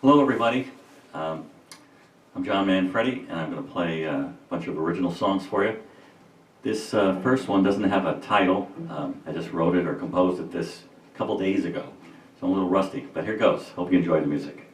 Hello everybody, I'm John Manfredi and I'm going to play a bunch of original songs for you. This first one doesn't have a title. I just wrote it or composed it this couple days ago, so I'm a little rusty, but here goes. Hope you enjoy the music.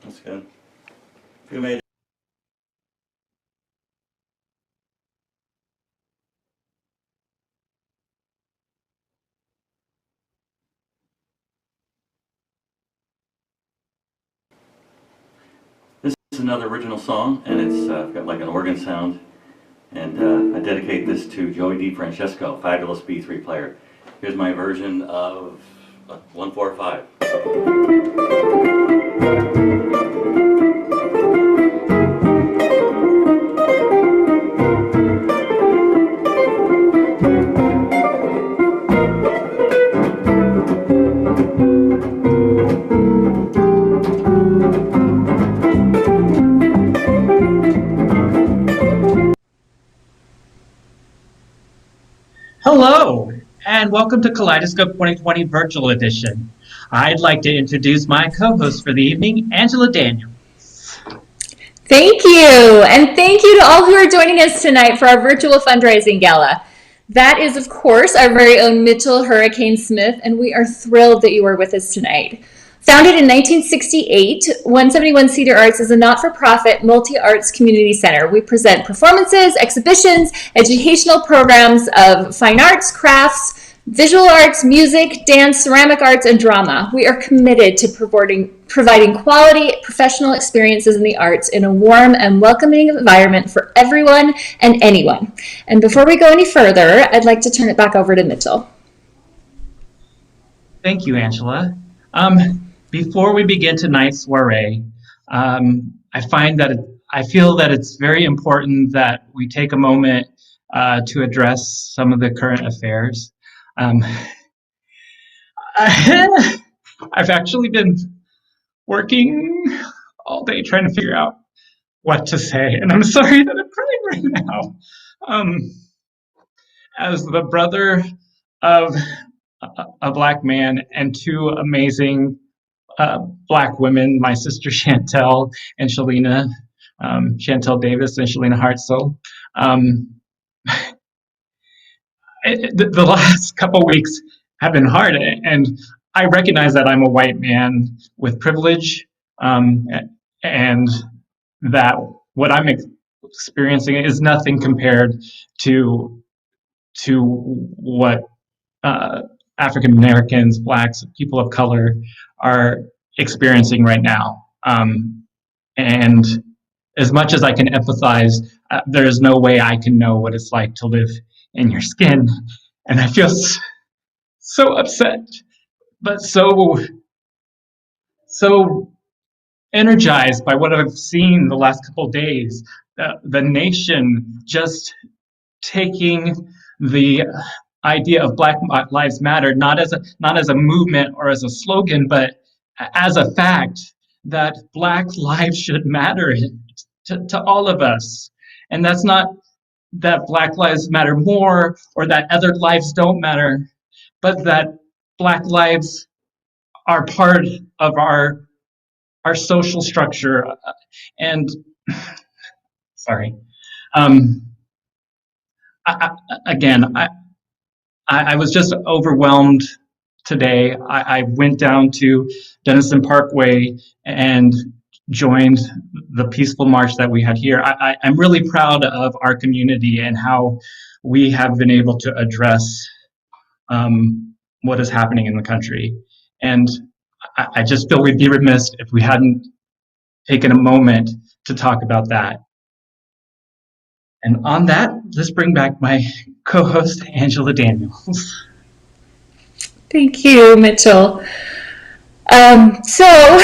That's good. You made it. This is another original song, and it's got like an organ sound, and I dedicate this to Joey DiFrancesco, fabulous B3 player. Here's my version of 145. Hello, and welcome to Kaleidoscope 2020 Virtual Edition. I'd like to introduce my co-host for the evening, Angela Daniels. Thank you, and thank you to all who are joining us tonight for our virtual fundraising gala. That is, of course, our very own Mitchell Hurricane Smith, and we are thrilled that you are with us tonight. Founded in 1968, 171 Cedar Arts is a not-for-profit multi-arts community center. We present performances, exhibitions, educational programs of fine arts, crafts, visual arts, music, dance, ceramic arts, and drama. We are committed to providing quality professional experiences in the arts in a warm and welcoming environment for everyone and anyone. And before we go any further, I'd like to turn it back over to Mitchell. Thank you, Angela. Before we begin tonight's soiree, I feel that it's very important that we take a moment to address some of the current affairs. I've actually been working all day trying to figure out what to say, and I'm sorry that I'm crying right now. As the brother of a Black man and two amazing Black women, my sister Chantel and Shalina, Chantel Davis and Shalina Hartzell. The last couple weeks have been hard, and I recognize that I'm a white man with privilege, and that what I'm experiencing is nothing compared to what African Americans, Blacks, people of color are experiencing right now. And as much as I can empathize, there is no way I can know what it's like to live in your skin. And I feel so upset, but so energized by what I've seen the last couple of days. The nation just taking the idea of Black Lives Matter not as a movement or as a slogan, but as a fact that Black lives should matter to all of us. And that's not that Black lives matter more or that other lives don't matter, but that Black lives are part of our social structure. And sorry. I was just overwhelmed today. I went down to Denison Parkway and joined the peaceful march that we had here. I'm really proud of our community and how we have been able to address what is happening in the country. And I just feel we'd be remiss if we hadn't taken a moment to talk about that. And on that, let's bring back my co-host, Angela Daniels. Thank you, Mitchell. So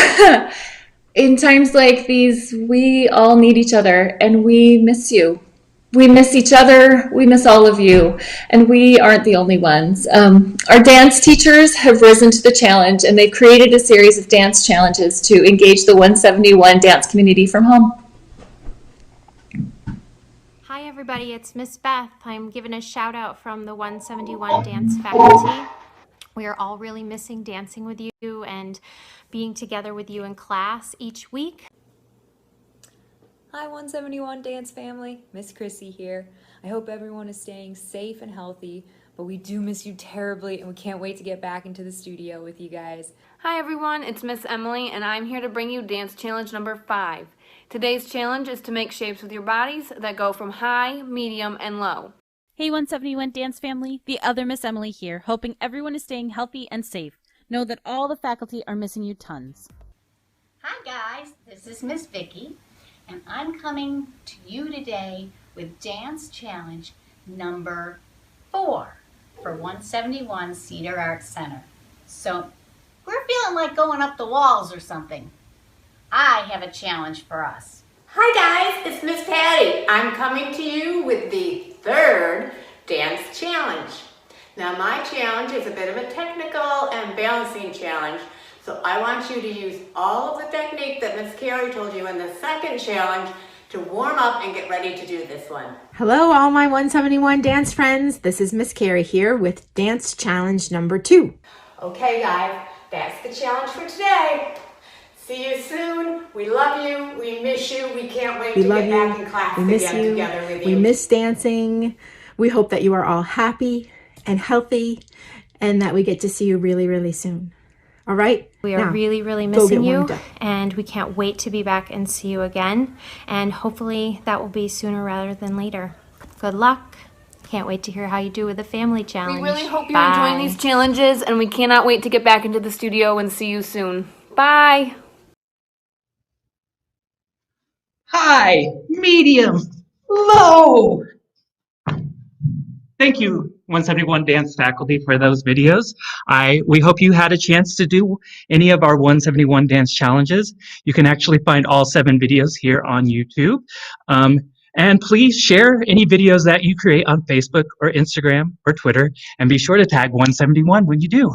in times like these, we all need each other, and we miss you. We miss each other, we miss all of you, and we aren't the only ones. Our dance teachers have risen to the challenge, and they've created a series of dance challenges to engage the 171 dance community from home. Hi everybody, it's Miss Beth. I'm giving a shout out from the 171 dance faculty. We are all really missing dancing with you and being together with you in class each week. Hi 171 dance family, Miss Chrissy here. I hope everyone is staying safe and healthy, but we do miss you terribly and we can't wait to get back into the studio with you guys. Hi everyone, it's Miss Emily and I'm here to bring you dance challenge number 5. Today's challenge is to make shapes with your bodies that go from high, medium, and low. Hey 171 dance family, the other Miss Emily here, hoping everyone is staying healthy and safe. Know that all the faculty are missing you tons. Hi guys, this is Miss Vicky, and I'm coming to you today with dance challenge number 4 for 171 Cedar Arts Center. So we're feeling like going up the walls or something. I have a challenge for us. Hi guys, it's Miss Patty. I'm coming to you with the 3rd dance challenge. Now my challenge is a bit of a technical and balancing challenge, so I want you to use all of the technique that Miss Carrie told you in the 2nd challenge to warm up and get ready to do this one. Hello all my 171 dance friends, this is Miss Carrie here with dance challenge number 2. Okay guys, that's the challenge for today. See you soon. We love you. We miss you. We can't wait to get back in class again together with you. We miss dancing. We hope that you are all happy and healthy and that we get to see you really, really soon. All right? We are really missing you, and we can't wait to be back and see you again. And hopefully that will be sooner rather than later. Good luck. Can't wait to hear how you do with the family challenge. We really hope you're enjoying these challenges, and we cannot wait to get back into the studio and see you soon. Bye! High, medium, low. Thank you, 171 dance faculty for those videos. We hope you had a chance to do any of our 171 dance challenges. You can actually find all 7 videos here on YouTube. And please share any videos that you create on Facebook or Instagram or Twitter, and be sure to tag 171 when you do.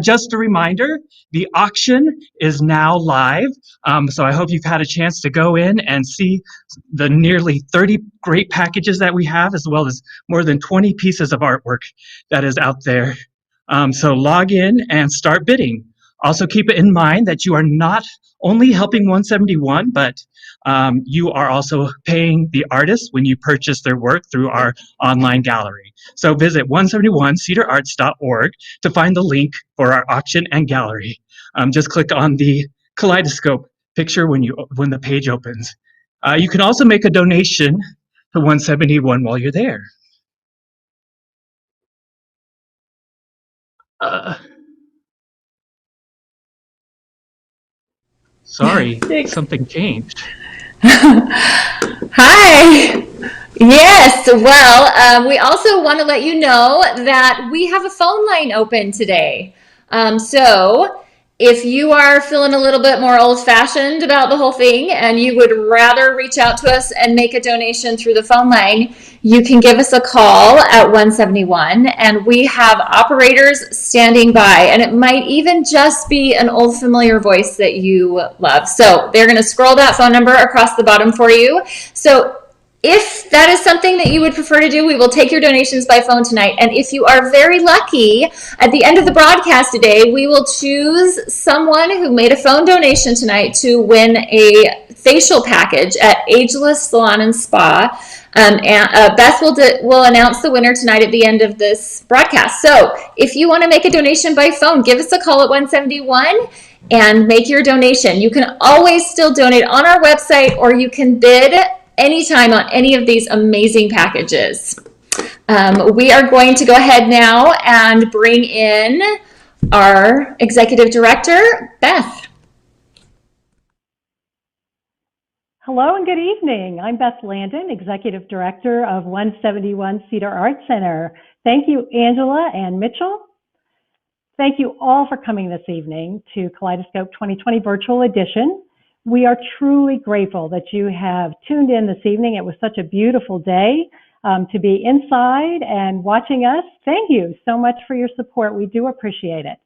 Just a reminder, the auction is now live, so I hope you've had a chance to go in and see the nearly 30 great packages that we have, as well as more than 20 pieces of artwork that is out there. So log in and start bidding. Also keep it in mind that you are not only helping 171, but you are also paying the artists when you purchase their work through our online gallery. So visit 171cedararts.org to find the link for our auction and gallery. Just click on the Kaleidoscope picture when the page opens. You can also make a donation to 171 while you're there. Sorry, something changed. Hi. Yes, well, we also want to let you know that we have a phone line open today. So if you are feeling a little bit more old-fashioned about the whole thing and you would rather reach out to us and make a donation through the phone line, you can give us a call at 171, and we have operators standing by, and it might even just be an old familiar voice that you love. So they're going to scroll that phone number across the bottom for you. So if that is something that you would prefer to do, we will take your donations by phone tonight. And if you are very lucky, at the end of the broadcast today, we will choose someone who made a phone donation tonight to win a facial package at Ageless Salon and Spa. Beth will announce the winner tonight at the end of this broadcast. So if you want to make a donation by phone, give us a call at 171 and make your donation. You can always still donate on our website, or you can bid anytime on any of these amazing packages. We are going to go ahead now and bring in our executive director, Beth. Hello and good evening. I'm Beth Landin, executive director of 171 Cedar Arts Center. Thank you, Angela and Mitchell. Thank you all for coming this evening to Kaleidoscope 2020 Virtual Edition. We are truly grateful that you have tuned in this evening. It was such a beautiful day to be inside and watching us. Thank you so much for your support. We do appreciate it.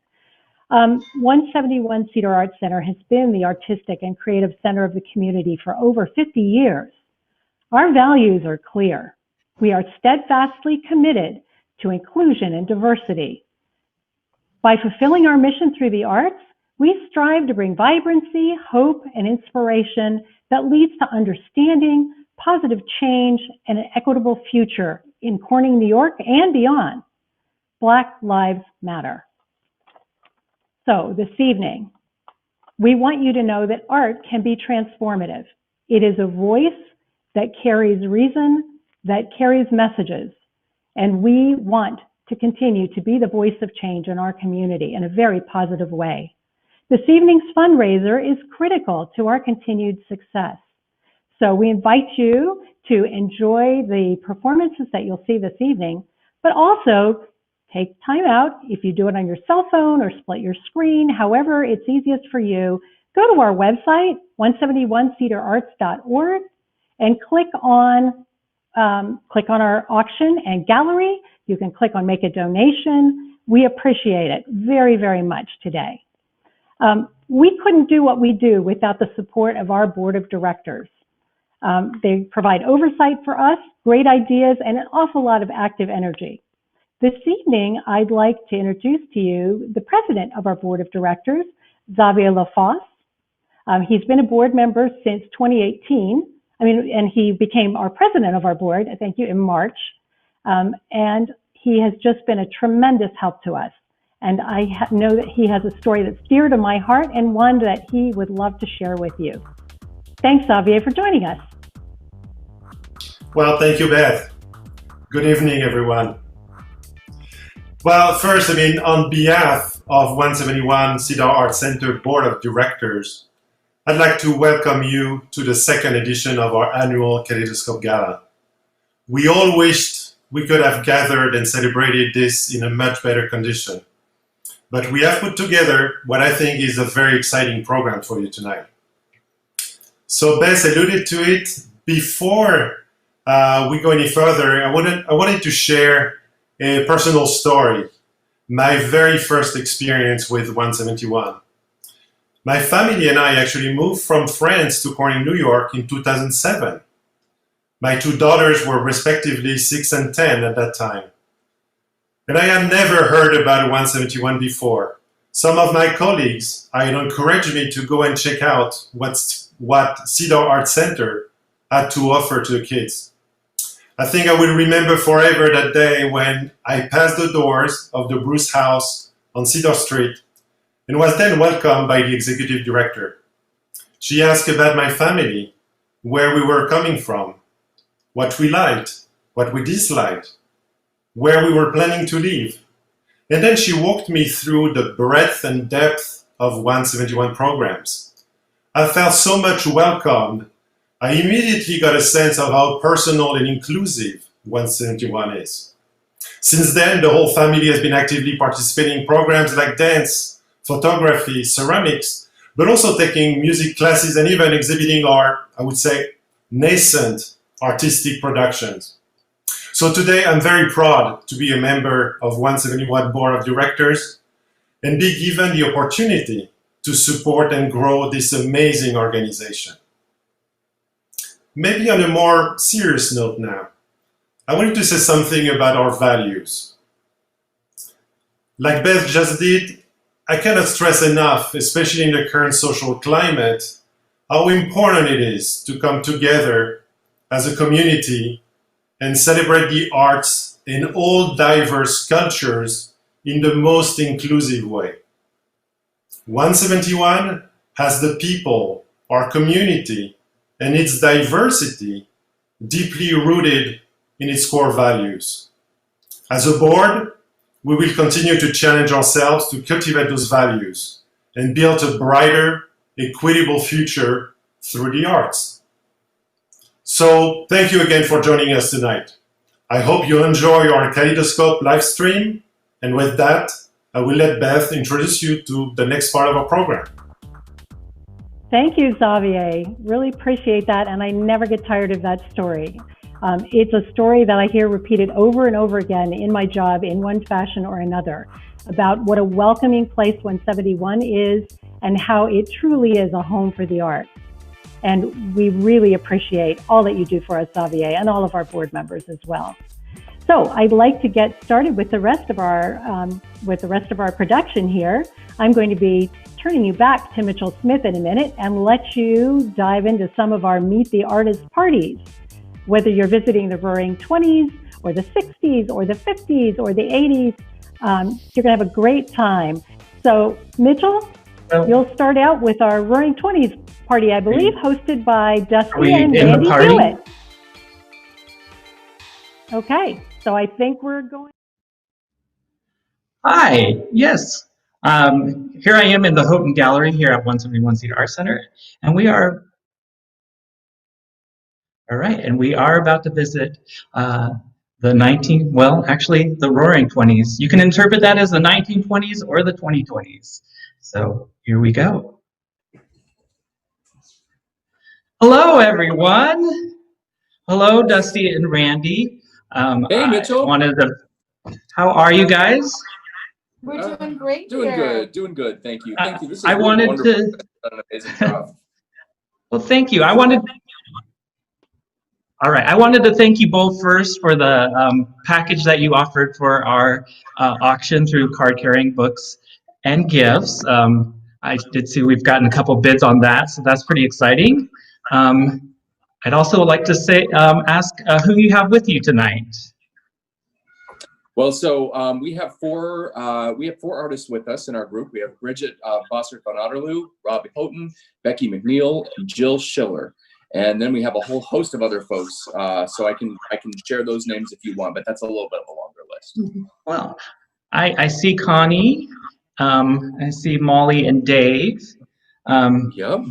171 Cedar Arts Center has been the artistic and creative center of the community for over 50 years. Our values are clear. We are steadfastly committed to inclusion and diversity. By fulfilling our mission through the arts, we strive to bring vibrancy, hope, and inspiration that leads to understanding, positive change, and an equitable future in Corning, New York, and beyond. Black Lives Matter. So this evening, we want you to know that art can be transformative. It is a voice that carries reason, that carries messages, and we want to continue to be the voice of change in our community in a very positive way. This evening's fundraiser is critical to our continued success. So we invite you to enjoy the performances that you'll see this evening, but also take time out. If you do it on your cell phone or split your screen, however it's easiest for you, go to our website, 171cedararts.org, and click on our auction and gallery. You can click on make a donation. We appreciate it very, very much today. We couldn't do what we do without the support of our board of directors. They provide oversight for us, great ideas, and an awful lot of active energy. This evening, I'd like to introduce to you the president of our board of directors, Xavier Lafosse. He's been a board member since 2018. And he became our president of our board, thank you, in March. And he has just been a tremendous help to us. And I know that he has a story that's dear to my heart and one that he would love to share with you. Thanks, Xavier, for joining us. Well, thank you, Beth. Good evening, everyone. Well, first, on behalf of 171 Cedar Arts Center Board of Directors, I'd like to welcome you to the second edition of our annual Kaleidoscope Gala. We all wished we could have gathered and celebrated this in a much better condition. But we have put together what I think is a very exciting program for you tonight. So Beth alluded to it. Before we go any further, I wanted to share a personal story, my very first experience with 171. My family and I actually moved from France to Corning, New York in 2007. My two daughters were respectively 6 and 10 at that time. And I had never heard about 171 before. Some of my colleagues had encouraged me to go and check out what Cedar Arts Center had to offer to the kids. I think I will remember forever that day when I passed the doors of the Bruce House on Cedar Street and was then welcomed by the executive director. She asked about my family, where we were coming from, what we liked, what we disliked, where we were planning to live. And then she walked me through the breadth and depth of 171 programs. I felt so much welcomed. I immediately got a sense of how personal and inclusive 171 is. Since then, the whole family has been actively participating in programs like dance, photography, ceramics, but also taking music classes and even exhibiting our, I would say, nascent artistic productions. So today, I'm very proud to be a member of 171 Board of Directors and be given the opportunity to support and grow this amazing organization. Maybe on a more serious note now, I wanted to say something about our values. Like Beth just did, I cannot stress enough, especially in the current social climate, how important it is to come together as a community and celebrate the arts in all diverse cultures in the most inclusive way. 171 has the people, our community, and its diversity deeply rooted in its core values. As a board, we will continue to challenge ourselves to cultivate those values and build a brighter, equitable future through the arts. So thank you again for joining us tonight. I hope you enjoy our Kaleidoscope live stream. And with that, I will let Beth introduce you to the next part of our program. Thank you, Xavier. Really appreciate that, and I never get tired of that story. It's a story that I hear repeated over and over again in my job in one fashion or another about what a welcoming place 171 is and how it truly is a home for the arts. And we really appreciate all that you do for us, Xavier, and all of our board members as well. So I'd like to get started with the rest of our production here. I'm going to be turning you back to Mitchell Smith in a minute and let you dive into some of our Meet the Artist parties. Whether you're visiting the Roaring 20s or the 60s or the 50s or the 80s, you're going to have a great time. So Mitchell, you'll start out with our Roaring 20s party, I believe, hosted by Dusty and Randy Hewitt. Okay, so I think we're going. Hi, yes. Here I am in the Houghton Gallery here at 171 Cedar Arts Center, and we are about to visit the the Roaring 20s. You can interpret that as the 1920s or the 2020s. So here we go. Hello, everyone. Hello, Dusty and Randy. Hey, Mitchell. How are you guys? We're doing great. Doing good. Thank you. This is I wanted wonderful. to. You've done an amazing job. Well, thank you. I wanted to thank you both first for the package that you offered for our auction through Card Carrying Books and Gifts. I did see we've gotten a couple bids on that, so that's pretty exciting. I'd also like to ask who you have with you tonight. Well, so we have four artists with us in our group. We have Bridget Bossert von Otterloo, Robbie Houghton, Becky McNeil, and Jill Schiller. And then we have a whole host of other folks. So I can share those names if you want, but that's a little bit of a longer list. Well, I see Connie, I see Molly and Dave. Yep.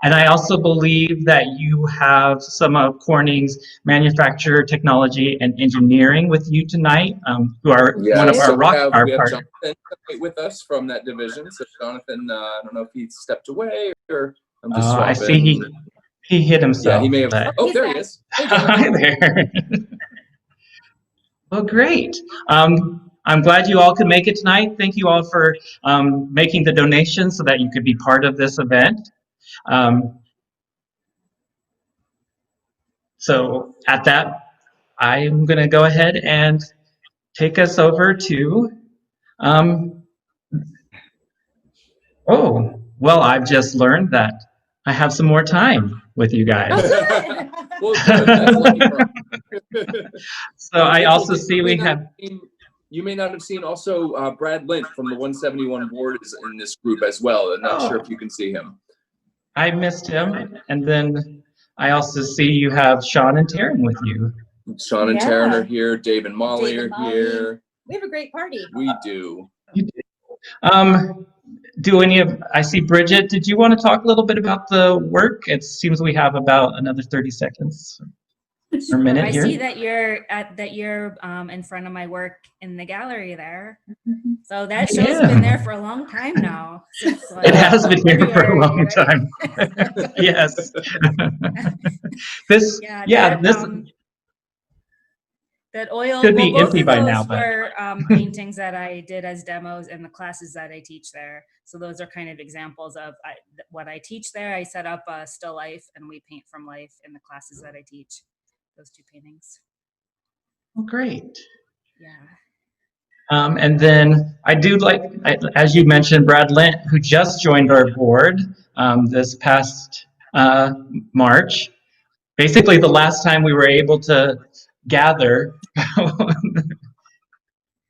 And I also believe that you have some of Corning's manufacture, technology, and engineering with you tonight, who are one of Yeah, our so rock star we have partners. Jonathan with us from that division. So Jonathan, I don't know if he stepped away or I'm just I swapping. see he hit himself. Yeah, he may have. But... Oh, there he is. Hey, Hi there. Well, great. I'm glad you all could make it tonight. Thank you all for making the donation so that you could be part of this event. So at that, I'm going to go ahead and take us over to, oh, well, I've just learned that I have some more time with you guys. Well, good. That's lucky for us. So I also see we have... You may not have seen also Brad Lint from the 171 board is in this group as well. I'm not sure if you can see him. I missed him. And then I also see you have Sean and Taryn with you. Sean and Taryn are here. Dave and Molly are here. We have a great party. We do. Do any of, I see Bridget, did you want to talk a little bit about the work? It seems we have about another 30 seconds or minute I here. see that you're in front of my work in the gallery there. So that show's been there for a long time now. Since, it has been here for a long time. Yes. This, that oil could be both empty of by those now, but were paintings that I did as demos in the classes that I teach there. So those are kind of examples of what I teach there. I set up a still life and we paint from life in the classes that I teach. Those two paintings. Oh, great. Yeah. And then I do like, as you mentioned, Brad Lint, who just joined our board this past March. Basically, the last time we were able to gather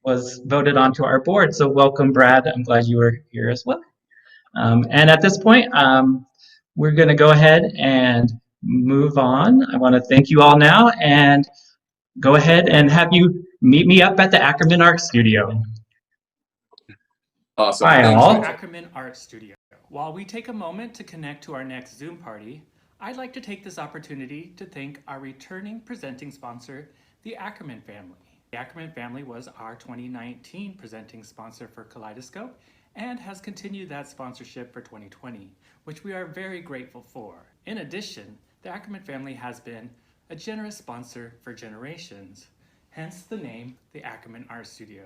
was voted onto our board. So welcome, Brad. I'm glad you were here as well. And at this point, we're going to go ahead and move on. I want to thank you all now and go ahead and have you meet me up at the Ackerman Art Studio. Awesome. Hi, Thanks all. to Ackerman Art Studio. While we take a moment to connect to our next Zoom party, I'd like to take this opportunity to thank our returning presenting sponsor, the Ackerman family. The Ackerman family was our 2019 presenting sponsor for Kaleidoscope and has continued that sponsorship for 2020, which we are very grateful for. In addition, the Ackerman family has been a generous sponsor for generations, hence the name, the Ackerman Art Studio.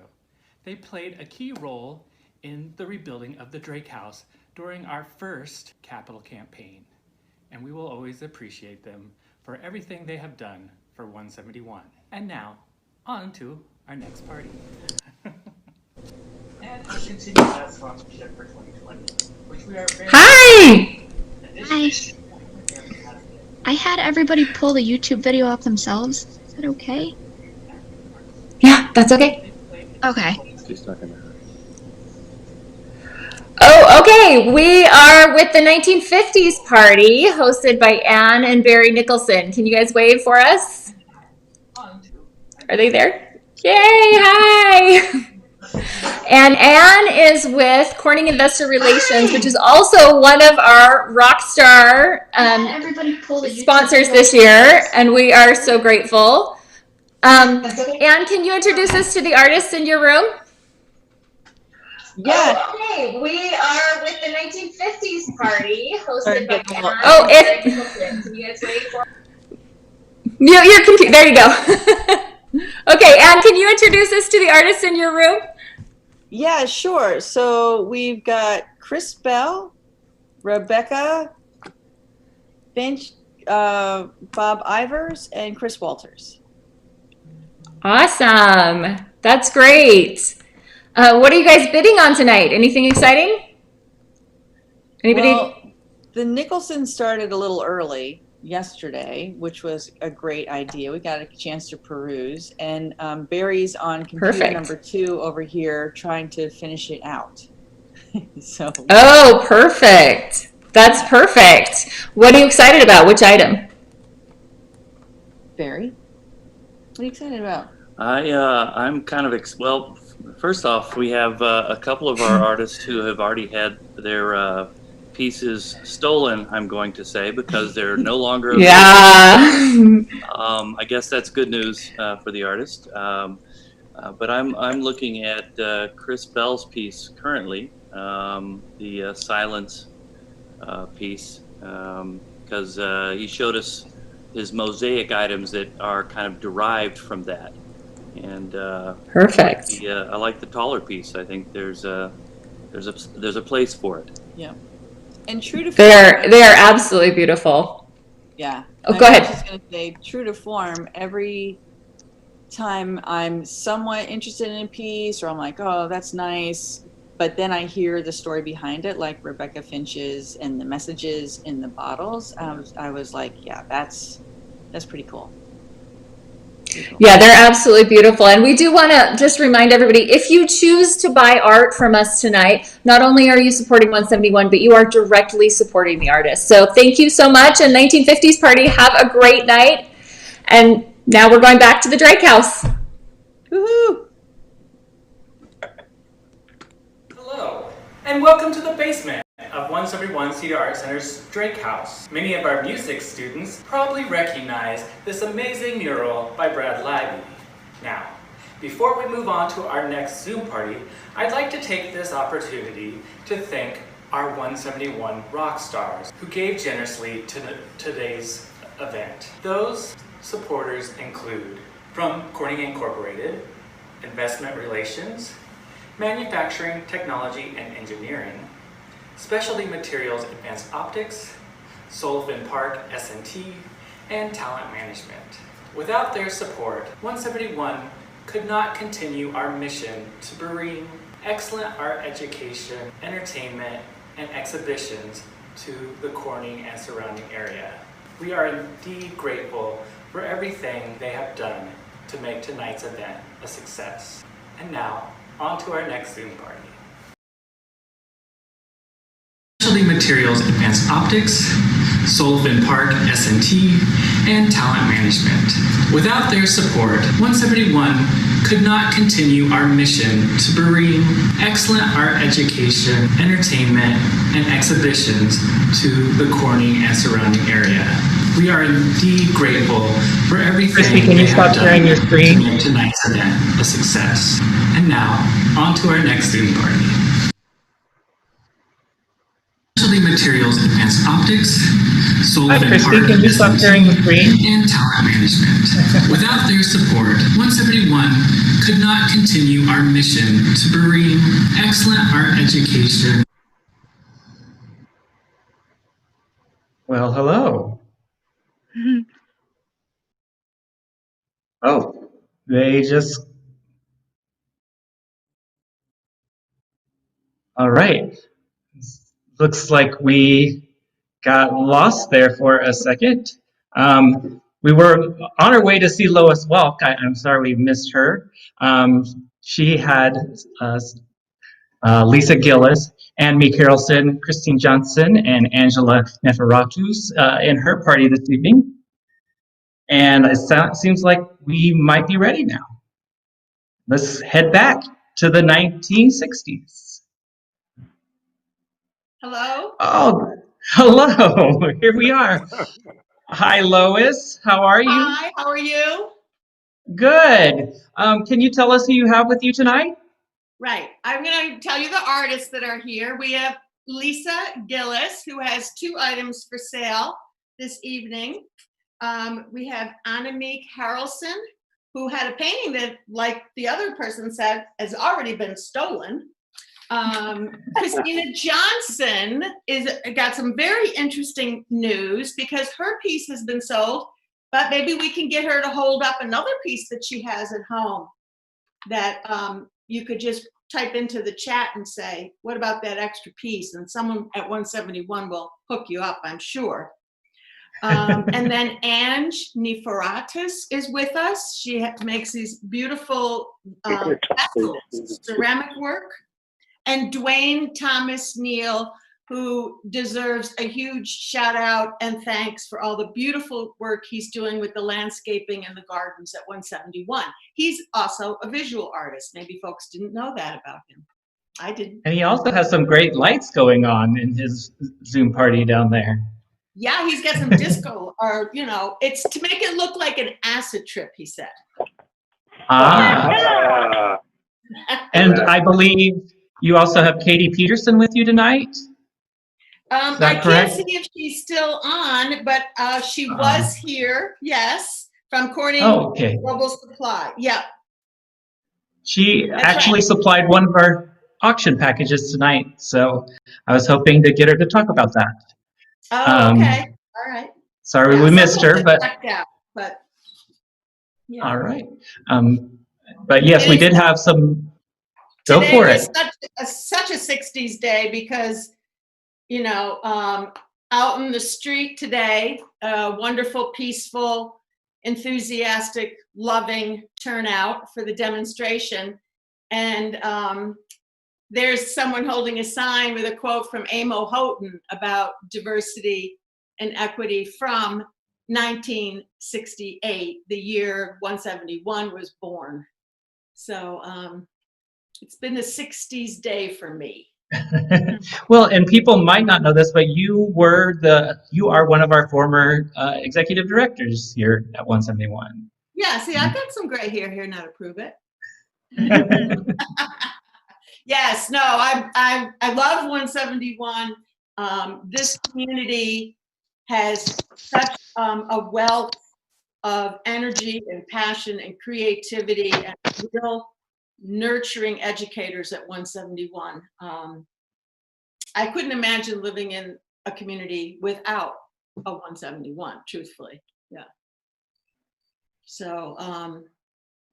They played a key role in the rebuilding of the Drake House during our first capital campaign, and we will always appreciate them for everything they have done for 171. And now, on to our next party. And we'll continue that sponsorship for 2020, which we are very... Hi! Hi. I had everybody pull the YouTube video up themselves. Is that okay? Yeah, that's okay. Okay. Oh, okay. We are with the 1950s party hosted by Anne and Barry Nicholson. Can you guys wave for us? Are they there? Yay, hi! And Anne is with Corning Investor Relations, which is also one of our Rockstar sponsors this year, and we are so grateful. Anne, can you introduce us to the artists in your room? Yeah. Oh, okay, we are with the 1950s party hosted by Anne. Oh, and Barry Nicholson. Can you guys wait for? Mute your computer. There you go. Okay, Anne, can you introduce us to the artists in your room? Yeah, sure. So we've got Chris Bell, Rebecca Finch, Bob Ivers, and Chris Walters. Awesome. That's great. What are you guys bidding on tonight? Anything exciting? Anybody? Well, the Nicholson started a little early yesterday, which was a great idea. We got a chance to peruse, and Barry's on computer Perfect. number 2 over here trying to finish it out. So. Oh, perfect. That's perfect. What are you excited about? Which item? Barry, what are you excited about? I'm kind of well. First off, we have a couple of our artists who have already had their pieces stolen, I'm going to say, because they're no longer Yeah. I guess that's good news for the artist. But I'm looking at Chris Bell's piece currently, the Silence piece, because he showed us his mosaic items that are kind of derived from that. And Perfect. I like the taller piece. I think there's a place for it. Yeah. And true to They form, are absolutely beautiful. yeah. Oh, I go was ahead. just going to say, true to form, every time I'm somewhat interested in a piece, or I'm like, oh, that's nice, but then I hear the story behind it, like Rebecca Finch's and the messages in the bottles. I was like, yeah, that's pretty cool. Yeah, they're absolutely beautiful. And we do want to just remind everybody, if you choose to buy art from us tonight, not only are you supporting 171, but you are directly supporting the artist. So thank you so much. And 1950s Party, have a great night. And now we're going back to the Drake House. Woohoo! Hello, and welcome to the basement of 171 Cedar Arts Center's Drake House. Many of our music students probably recognize this amazing mural by Beth Landin. Now, before we move on to our next Zoom party, I'd like to take this opportunity to thank our 171 rock stars who gave generously to today's event. Those supporters include from Corning Incorporated, Investment Relations, Manufacturing, Technology and Engineering, Specialty Materials Advanced Optics, Sullivan Park S&T, and Talent Management. Without their support, 171 could not continue our mission to bring excellent art education, entertainment, and exhibitions to the Corning and surrounding area. We are indeed grateful for everything they have done to make tonight's event a success. And now, on to our next Zoom party. Specialty Materials Advanced Optics, Sullivan Park S&T, and Talent Management. Without their support, 171 could not continue our mission to bring excellent art education, entertainment, and exhibitions to the Corning and surrounding area. We are indeed grateful for everything Chrissy, can you stop sharing your screen? to make tonight's event a success. And now, on to our next Zoom party. Specialty Materials Advanced Optics, Sullivan Chrissy, Park can you stop sharing the screen? and Talent Management. Without their support, 171 could not continue our mission to bring excellent art education. Well, hello. Oh, they just... All right. Looks like we got lost there for a second. We were on our way to see Lois Welk. I'm sorry we missed her. She had Lisa Gillis, Anne-Mae Carrollson, Christine Johnson, and Angela Neferatus in her party this evening. And it seems like we might be ready now. Let's head back to the 1960s. Hello? Oh, hello. Here we are. Hi, Lois. How are you? Hi, how are you? Good. Can you tell us who you have with you tonight? Right. I'm going to tell you the artists that are here. We have Lisa Gillis, who has 2 items for sale this evening. We have Anne-Mae Carrollson, who had a painting that, like the other person said, has already been stolen. Christina Johnson got some very interesting news because her piece has been sold, but maybe we can get her to hold up another piece that she has at home that you could just type into the chat and say, what about that extra piece? And someone at 171 will hook you up, I'm sure. And then Ange Neferatus is with us. She makes these beautiful vessels, ceramic work. And Dwayne Thomas Neal, who deserves a huge shout out and thanks for all the beautiful work he's doing with the landscaping and the gardens at 171. He's also a visual artist. Maybe folks didn't know that about him. I did. And he also has some great lights going on in his Zoom party down there. Yeah, he's got some disco, or it's to make it look like an acid trip. He said. And I believe you also have Katie Peterson with you tonight. I correct? can't see if she's still on, but she was here. Yes, from Corning okay. Global Supply. Yeah. She That's actually right. supplied one of our auction packages tonight, so I was hoping to get her to talk about that. Oh, okay. All right. Sorry we missed her, but yeah. all right. But yes, we did have some. Go Today for was it. such a 60s day because, out in the street today, wonderful, peaceful, enthusiastic, loving turnout for the demonstration. And there's someone holding a sign with a quote from Amo Houghton about diversity and equity from 1968, the year 171 was born. So it's been a 60s day for me. Well, and people might not know this, but you are one of our former executive directors here at 171. Yeah, see, I've got some gray hair here now to prove it. Yes, no, I love 171. This community has such a wealth of energy and passion and creativity and real nurturing educators at 171. I couldn't imagine living in a community without a 171, truthfully. Yeah. So,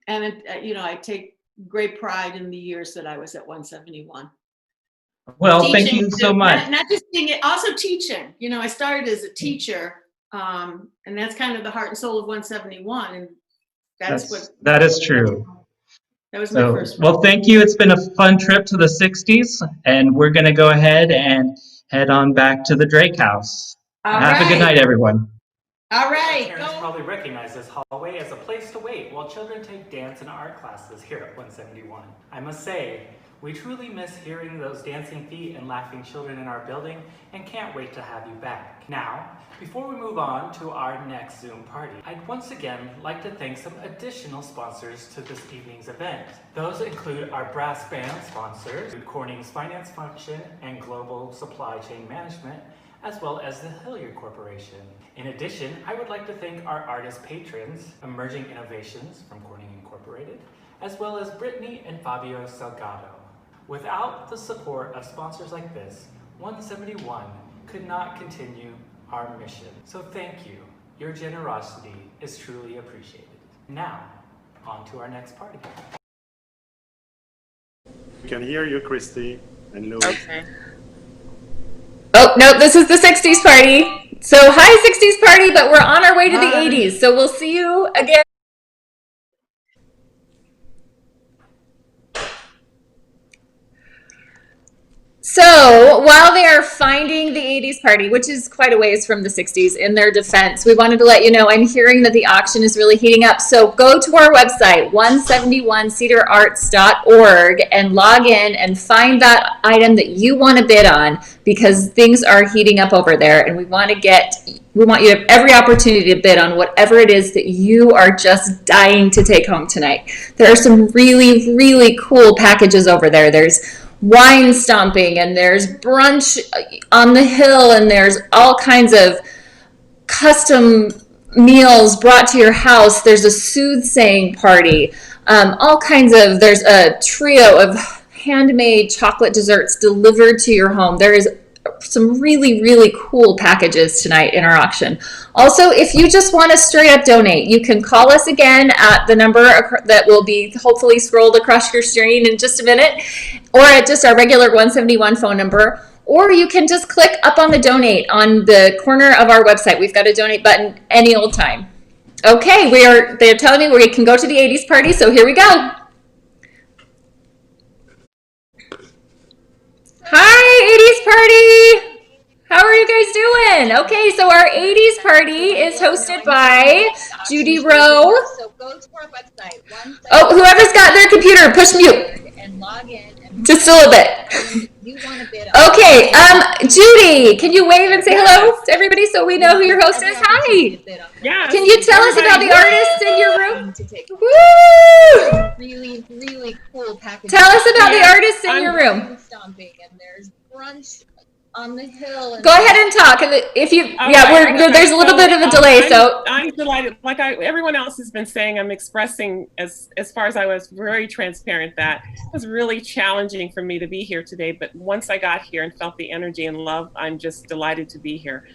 I take great pride in the years that I was at 171. Well, thank you so much. Not just being it, also teaching. I started as a teacher, and that's kind of the heart and soul of 171, and that is true. That was my first one. Well, thank you. It's been a fun trip to the 60s, and we're going to go ahead and head on back to the Drake House. Have a good night, everyone. All right. Parents probably recognize this hallway as a place to wait while children take dance and art classes here at 171. I must say, we truly miss hearing those dancing feet and laughing children in our building and can't wait to have you back. Now, before we move on to our next Zoom party, I'd once again like to thank some additional sponsors to this evening's event. Those include our brass band sponsors, Corning's finance function and global supply chain management, as well as the Hilliard Corporation. In addition, I would like to thank our artist patrons, Emerging Innovations from Corning Incorporated, as well as Brittany and Fabio Salgado. Without the support of sponsors like this, 171 could not continue our mission. So thank you. Your generosity is truly appreciated. Now, on to our next party. We can hear you, Christy and Louis. Okay. Oh, no, this is the 60s party. So hi 60s party, but we're on our way to the 80s. So we'll see you again. So while they are finding the 80s party, which is quite a ways from the 60s, in their defense, we wanted to let you know I'm hearing that the auction is really heating up. So go to our website, 171cedararts.org, and log in and find that item that you want to bid on, because things are heating up over there, and we want you to have every opportunity to bid on whatever it is that you are just dying to take home tonight. There are some really, really cool packages over there. There's wine stomping, and there's brunch on the hill, and there's all kinds of custom meals brought to your house. There's a soothsaying party, there's a trio of handmade chocolate desserts delivered to your home. There is some really, really cool packages tonight in our auction. Also, if you just want to straight up donate, you can call us again at the number that will be hopefully scrolled across your screen in just a minute, or at just our regular 171 phone number, or you can just click up on the donate on the corner of our website. We've got a donate button any old time. Okay, they're telling me we can go to the 80s party, so here we go. Hi, 80s party! How are you guys doing? Okay, so our 80s party is hosted by Judy Rowe. So go to our website. Oh, whoever's got their computer, push mute. And log in and Just a little bit. You want a bit of Okay, Judy, can you wave and say hello to everybody so we know who your host is? Hi. Yeah. Can you tell us about the artists in your room? Woo! Really, really cool package. Tell us about the artists in your room. Stomping, and there's brunch on the hill. And Go ahead and talk. If you, there's a little bit of a delay, so. I'm delighted. Like everyone else has been saying, I'm expressing as far as I was very transparent that it was really challenging for me to be here today. But once I got here and felt the energy and love, I'm just delighted to be here.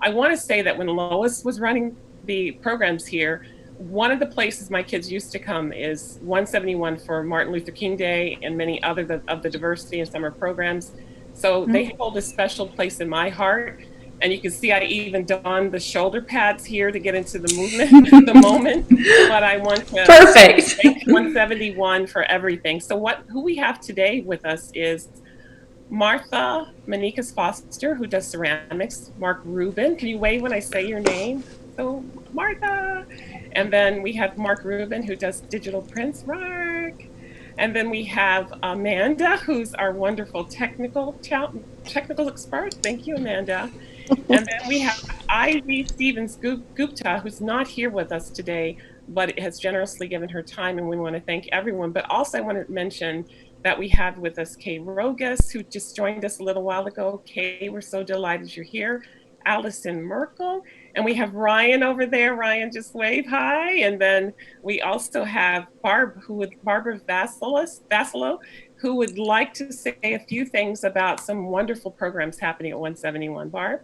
I want to say that when Lois was running the programs here, one of the places my kids used to come is 171 for Martin Luther King Day and many other of the diversity and summer programs. So they hold a special place in my heart. And you can see I even donned the shoulder pads here to get into the movement, the moment. But I want to thank 171 for everything. So who we have today with us is Martha Manikas Foster, who does ceramics, Mark Rubin. Can you wave when I say your name? So Martha. And then we have Mark Rubin, who does digital prints, Mark. And then we have Amanda, who's our wonderful technical expert. Thank you, Amanda. And then we have Ivy Stevens Gupta, who's not here with us today, but has generously given her time, and we want to thank everyone. But also I want to mention that we have with us Kay Rogas, who just joined us a little while ago. Kay, we're so delighted you're here. Allison Merkel, and we have Ryan over there. Ryan, just wave hi. And then we also have Barbara Vassalo, who would like to say a few things about some wonderful programs happening at 171. Barb?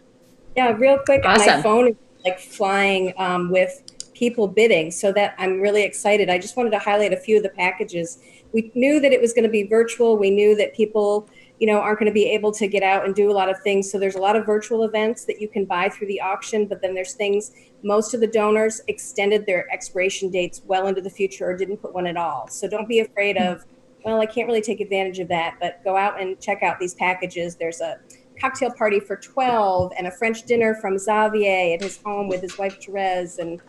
Yeah, real quick, Awesome. My phone is like flying with people bidding, so that I'm really excited. I just wanted to highlight a few of the packages. We knew that it was going to be virtual. We knew that people aren't going to be able to get out and do a lot of things. So there's a lot of virtual events that you can buy through the auction, but then there's things, most of the donors extended their expiration dates well into the future or didn't put one at all. So don't be afraid of, well, I can't really take advantage of that, but go out and check out these packages. There's a cocktail party for 12 and a French dinner from Xavier at his home with his wife, Therese. And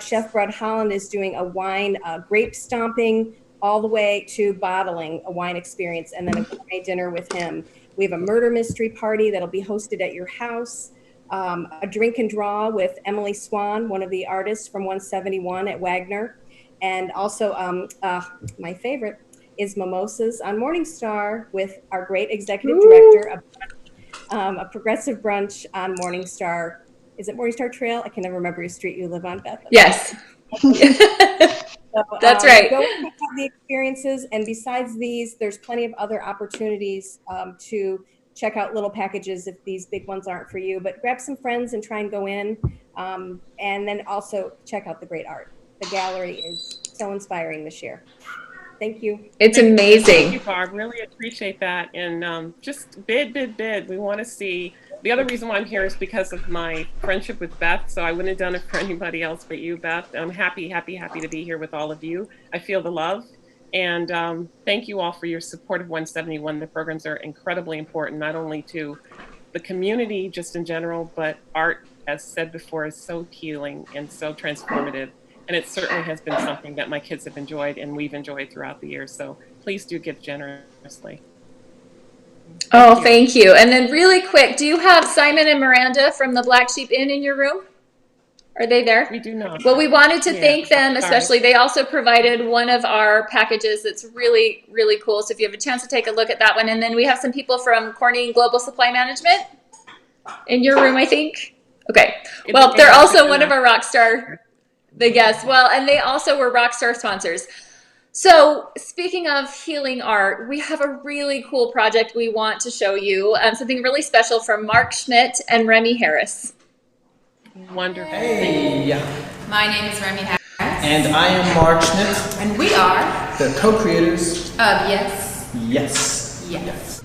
Chef Brad Holland is doing a wine grape stomping all the way to bottling, a wine experience, and then a gourmet dinner with him. We have a murder mystery party that'll be hosted at your house, a drink and draw with Emily Swan, one of the artists from 171 at Wagner, and also my favorite is mimosas on Morningstar with our great executive director, a progressive brunch on Morningstar. Is it Morningstar Trail? I can never remember your street you live on, Beth. Yes. So, That's right. Go check out the experiences, and besides these, there's plenty of other opportunities to check out little packages if these big ones aren't for you. But grab some friends and try and go in, and then also check out the great art. The gallery is so inspiring this year. Thank you. It's amazing. Thank you, Barb. Really appreciate that. And just bid. We want to see. The other reason why I'm here is because of my friendship with Beth. So I wouldn't have done it for anybody else but you, Beth. I'm happy to be here with all of you. I feel the love. And thank you all for your support of 171. The programs are incredibly important, not only to the community just in general, but art, as said before, is so healing and so transformative. And it certainly has been something that my kids have enjoyed and we've enjoyed throughout the years. So please do give generously. Thank you. And then really quick, do you have Simon and Miranda from the Black Sheep Inn in your room? Are they there? We do not. Well, we wanted to thank them, especially. They also provided one of our packages that's really, really cool. So if you have a chance to take a look at that one. And then we have some people from Corning Global Supply Management in your room, I think. Okay. Well, they're also one of our Rockstar, the guests. Well, and they also were Rockstar sponsors. So speaking of healing art, we have a really cool project we want to show you. Something really special from Mark Schmidt and Remy Harris. Wonderful. Hey. My name is Remy Harris. And I am Mark Schmidt. And we are the co-creators of Yes. Yes. Yes.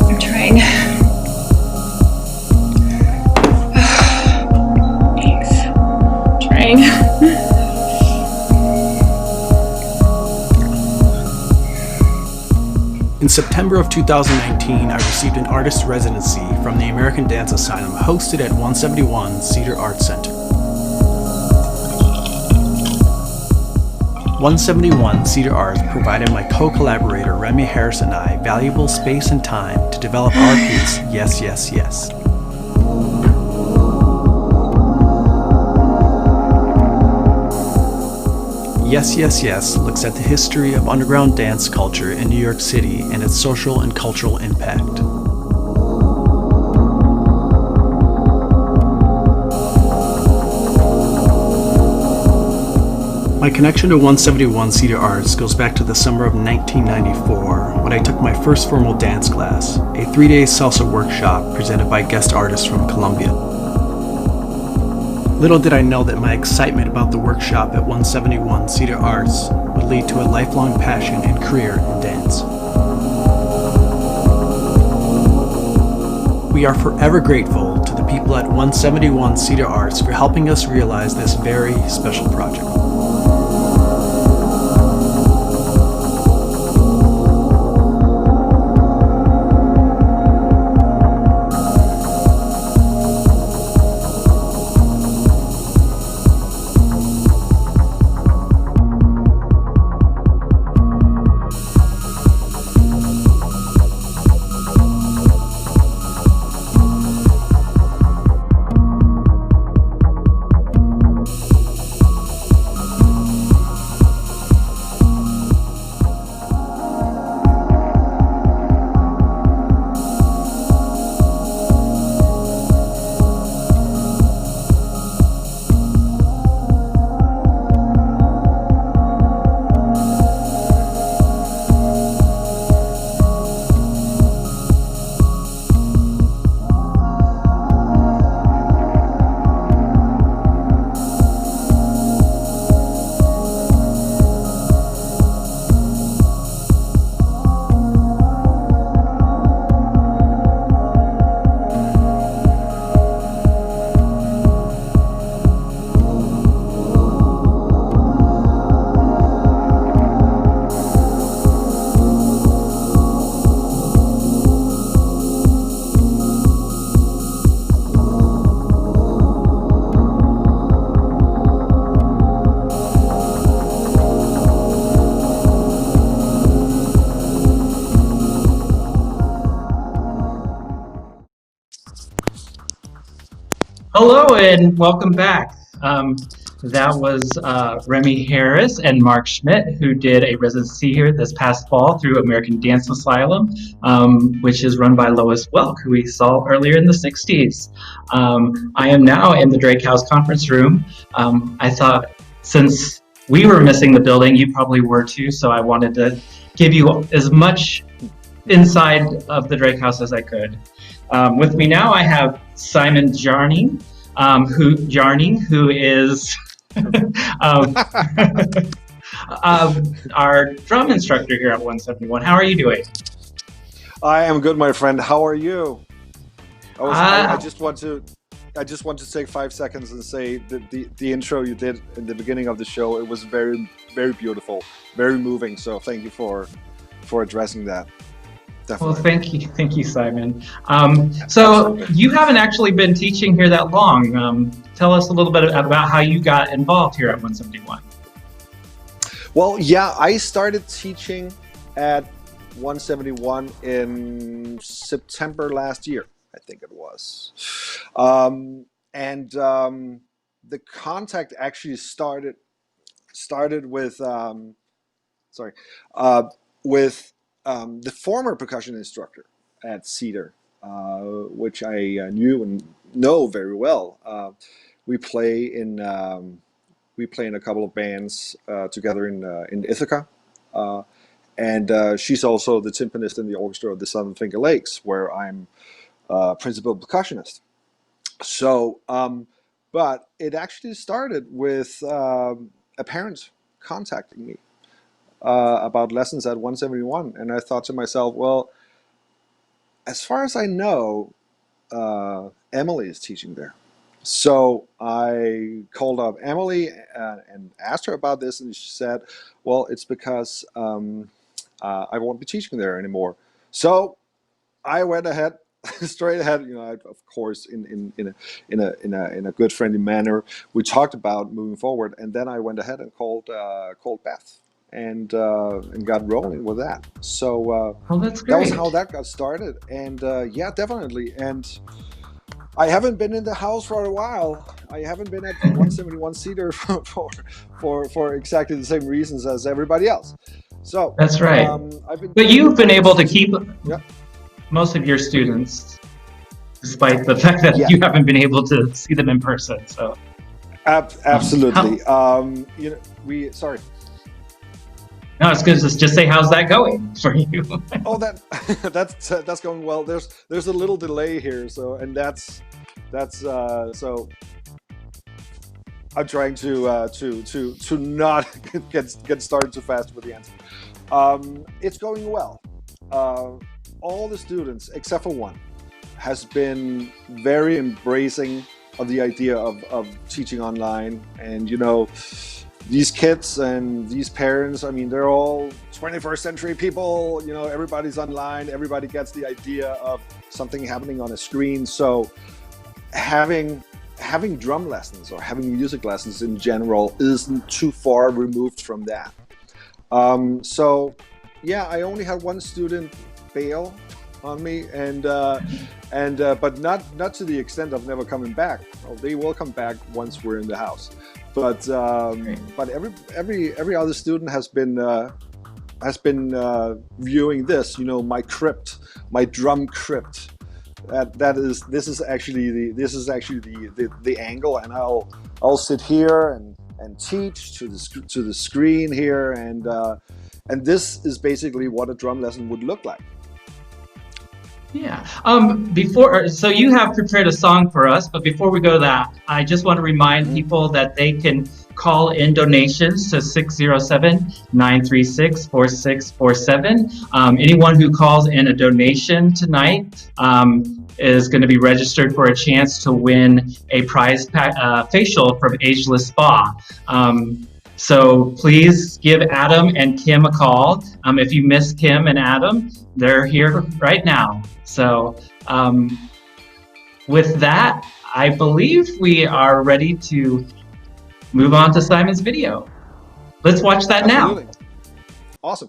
I'm trying. Thanks. Trying. In September of 2019, I received an artist residency from the American Dance Asylum hosted at 171 Cedar Arts Center. 171 Cedar Arts provided my co-collaborator Remy Harris and I valuable space and time to develop our piece, Yes, Yes, Yes. Yes, Yes, Yes looks at the history of underground dance culture in New York City and its social and cultural impact. My connection to 171 Cedar Arts goes back to the summer of 1994 when I took my first formal dance class, a 3-day salsa workshop presented by guest artists from Colombia. Little did I know that my excitement about the workshop at 171 Cedar Arts would lead to a lifelong passion and career in dance. We are forever grateful to the people at 171 Cedar Arts for helping us realize this very special project. Hello and welcome back. That was Remy Harris and Mark Schmidt, who did a residency here this past fall through American Dance Asylum, which is run by Lois Welk, who we saw earlier in the 60s. I am now in the Drake House conference room. I thought since we were missing the building, you probably were too, so I wanted to give you as much inside of the Drake House as I could. With me now, I have Simon BJARNING, who is our drum instructor here at 171. How are you doing? I am good, my friend. How are you? I just want to take 5 seconds and say that the intro you did in the beginning of the show, it was very, very beautiful, very moving. So thank you for addressing that. Definitely. Well, thank you, Simon. So you haven't actually been teaching here that long. Tell us a little bit about how you got involved here at 171. Well, yeah, I started teaching at 171 in September last year, I think it was. The contact actually started with the former percussion instructor at Cedar, which I knew and know very well. We play in a couple of bands together in Ithaca, and she's also the timpanist in the orchestra of the Southern Finger Lakes, where I'm principal percussionist. So, but it actually started with a parent contacting me about lessons at 171, and I thought to myself, well, as far as I know, Emily is teaching there. So I called up Emily and asked her about this, and she said, well, it's because I won't be teaching there anymore. So I went ahead straight ahead, you know, of course, in a good friendly manner, we talked about moving forward, and then I went ahead and called Beth and got rolling with that. So well, that's that was great. how that got started, and yeah, definitely. And I haven't been in the house for a while. I haven't been at 171 Cedar for exactly the same reasons as everybody else. So that's right. But you've been able to keep most of your students, despite the fact that you haven't been able to see them in person. So absolutely. You know, sorry. No, it's good to just say, how's that going for you? Oh, that's going well. There's a little delay here, so so I'm trying to not get started too fast with the answer. It's going well. All the students, except for one, has been very embracing of the idea of teaching online. And, you know, these kids and these parents, I mean, they're all 21st century people. You know, everybody's online. Everybody gets the idea of something happening on a screen. So having drum lessons or having music lessons in general isn't too far removed from that. So yeah, I only had one student bail on me, but not to the extent of never coming back. Well, they will come back once we're in the house. But every other student has been viewing this, you know, my crypt, my drum crypt. This is actually the angle, and I'll sit here and teach to the screen here, and this is basically what a drum lesson would look like. Yeah. So you have prepared a song for us, but before we go to that, I just want to remind people that they can call in donations to 607-936-4647. Anyone who calls in a donation tonight is going to be registered for a chance to win a prize facial from Ageless Spa. So please give Adam and Kim a call. If you miss Kim and Adam, they're here right now. So with that, I believe we are ready to move on to Simon's video. Let's watch that now. Awesome.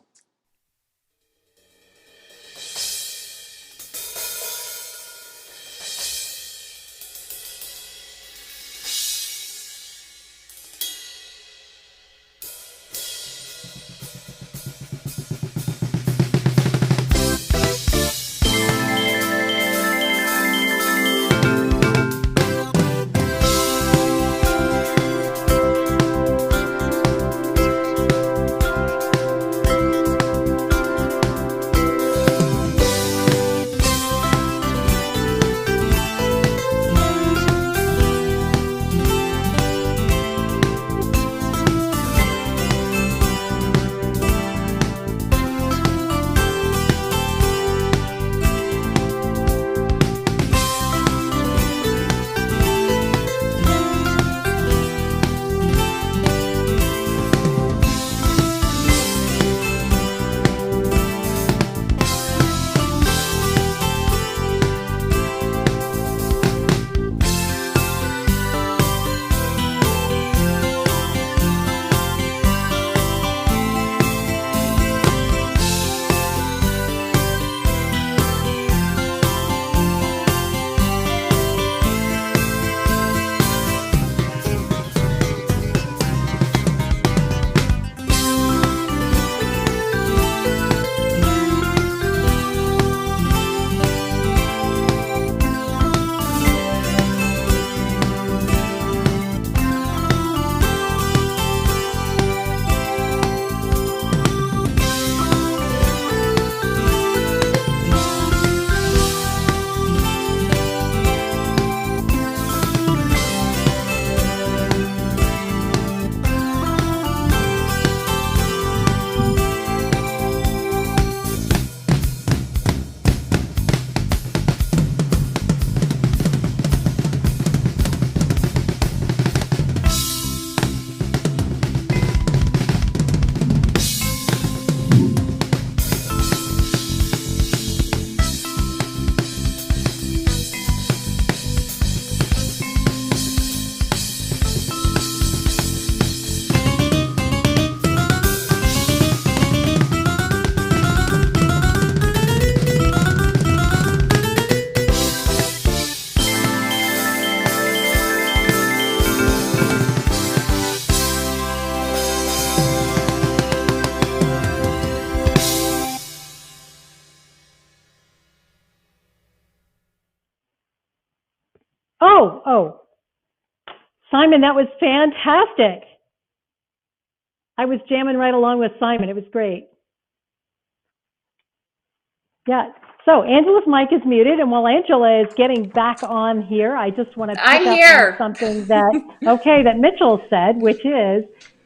Simon, that was fantastic. I was jamming right along with Simon. It was great. Yeah. So Angela's mic is muted, and while Angela is getting back on here, I just want to pick up on something that, that Mitchell said, which is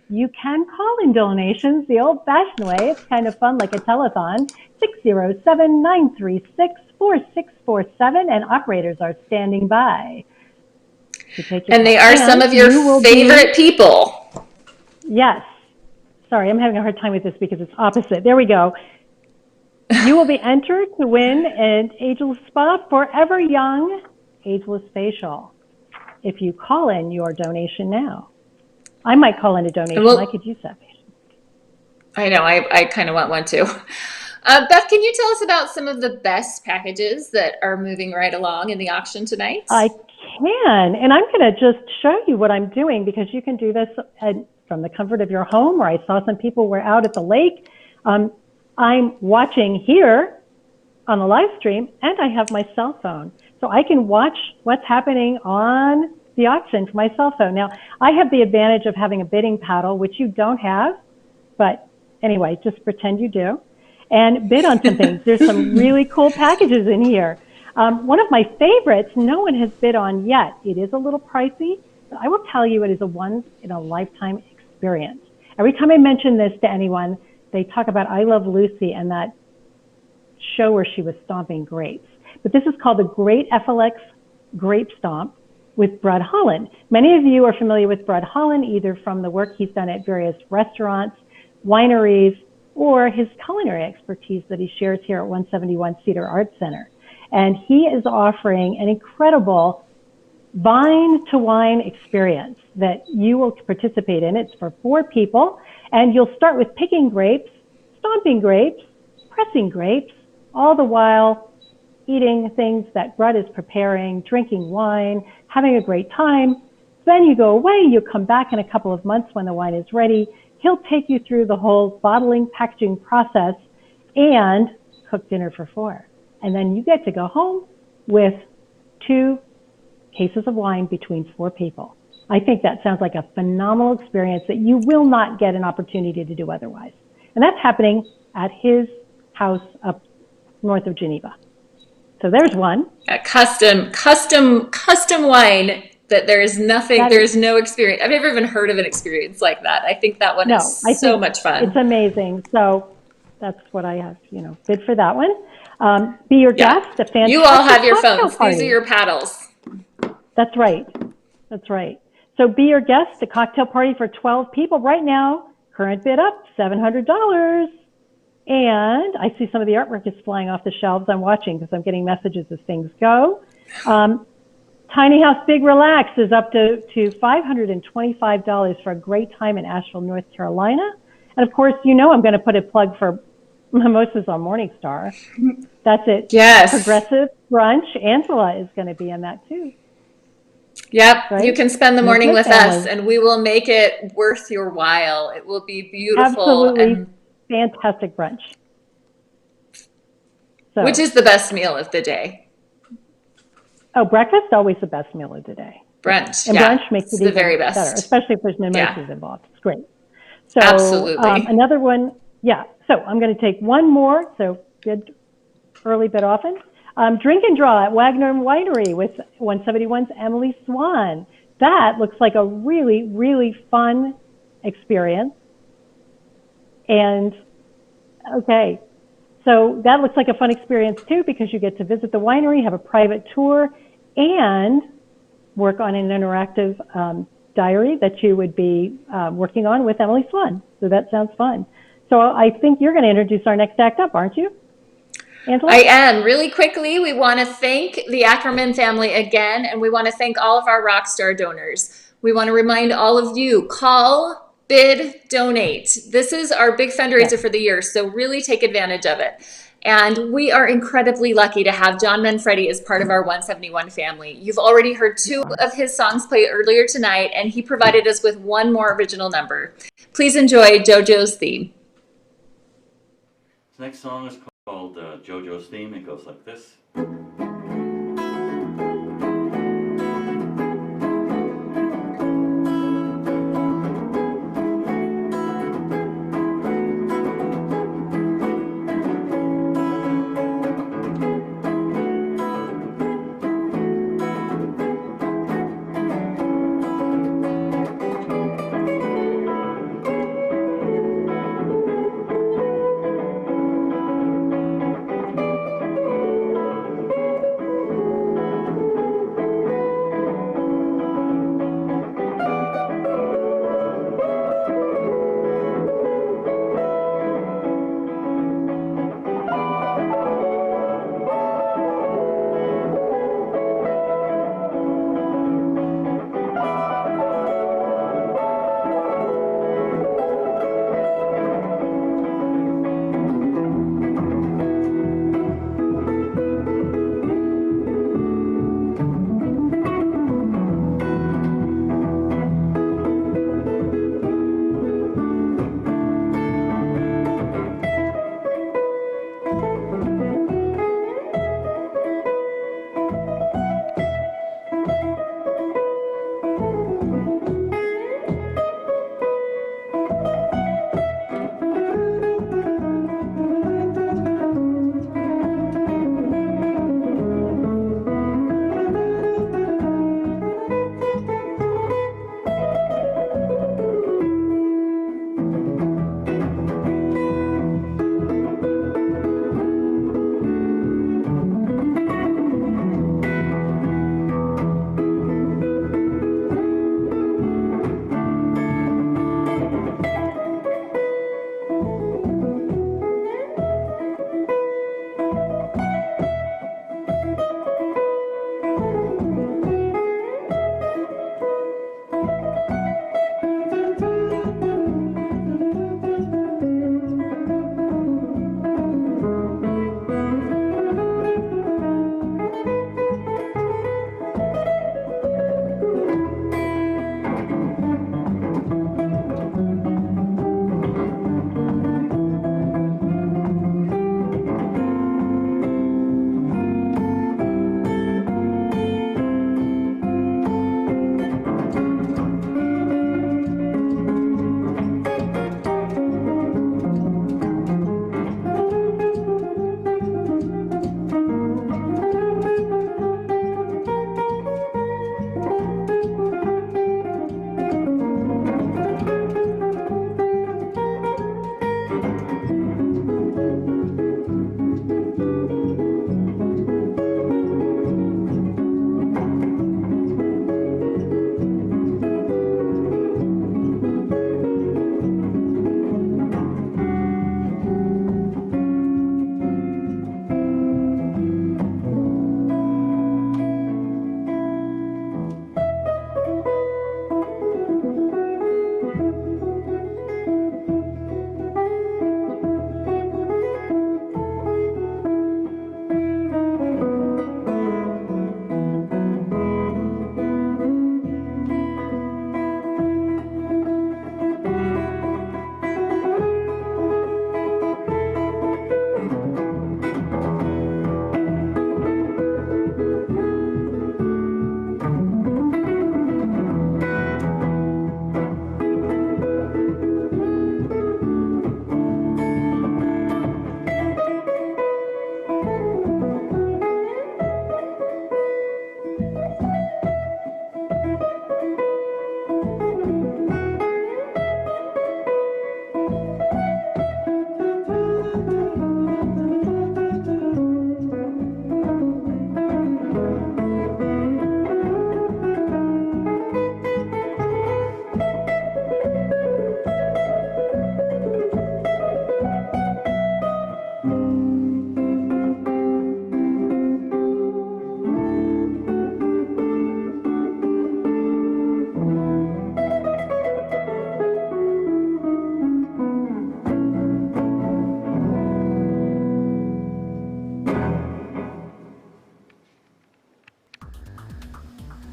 you can call in donations the old-fashioned way. It's kind of fun, like a telethon, 607-936-4647, and operators are standing by. And they are some of your favorite people. Yes. Sorry, I'm having a hard time with this because it's opposite. There we go. You will be entered to win an Ageless Spa Forever Young Ageless Facial if you call in your donation now. I might call in a donation. I could use that facial. I know. I kind of want one too. Beth, can you tell us about some of the best packages that are moving right along in the auction tonight? I can. And I'm going to just show you what I'm doing because you can do this from the comfort of your home, or I saw some people were out at the lake. I'm watching here on the live stream, and I have my cell phone. So I can watch what's happening on the auction from my cell phone. Now, I have the advantage of having a bidding paddle, which you don't have. But anyway, just pretend you do. And bid on some things. There's some really cool packages in here. One of my favorites, no one has bid on yet. It is a little pricey, but I will tell you it is a once-in-a-lifetime experience. Every time I mention this to anyone, they talk about I Love Lucy and that show where she was stomping grapes. But this is called the Great FLX Grape Stomp with Brad Holland. Many of you are familiar with Brad Holland, either from the work he's done at various restaurants, wineries, or his culinary expertise that he shares here at 171 Cedar Arts Center. And he is offering an incredible vine to wine experience that you will participate in. It's for 4 people. And you'll start with picking grapes, stomping grapes, pressing grapes, all the while eating things that Brett is preparing, drinking wine, having a great time. Then you go away, you come back in a couple of months when the wine is ready. He'll take you through the whole bottling, packaging process and cook dinner for 4. And then you get to go home with 2 cases of wine between 4 people. I think that sounds like a phenomenal experience that you will not get an opportunity to do otherwise. And that's happening at his house up north of Geneva. So there's one. A custom wine that there is nothing, there is no experience. I've never even heard of an experience like that. I think that one is so much fun. It's amazing. So that's what I have, bid for that one. Be Your Guest, a fantastic You all have your phones. party. These are your paddles. That's right. That's right. So Be Your Guest, a cocktail party for 12 people. Right now, current bid up, $700. And I see some of the artwork is flying off the shelves. I'm watching because I'm getting messages as things go. Tiny House Big Relax is up to $525 for a great time in Asheville, North Carolina. And of course, I'm going to put a plug for Mimosas on Morningstar. That's it. Yes. Progressive Brunch. Angela is going to be in that too. Yep. Right? You can spend the morning with family. us and we will make it worth your while. It will be beautiful. Absolutely and fantastic brunch. So, which is the best meal of the day? Oh, breakfast, always the best meal of the day. Brunch. And brunch makes it the even very best. better, especially if there's mimosas involved. It's great. So absolutely. Another one, so I'm going to take one more. So bid early, bid often. Drink and Draw at Wagner Winery with 171's Emily Swan. That looks like a really, really fun experience. And okay, so that looks like a fun experience too, because you get to visit the winery, have a private tour, and work on an interactive diary that you would be working on with Emily Swan. So that sounds fun. So I think you're going to introduce our next act up, aren't you, Angela? I am. Really quickly, we want to thank the Ackerman family again, and we want to thank all of our Rockstar donors. We want to remind all of you, call, bid, donate. This is our big fundraiser for the year, so really take advantage of it. And we are incredibly lucky to have John Manfredi as part of our 171 family. You've already heard 2 of his songs play earlier tonight, and he provided us with one more original number. Please enjoy JoJo's theme. The next song is called JoJo's Theme. It goes like this.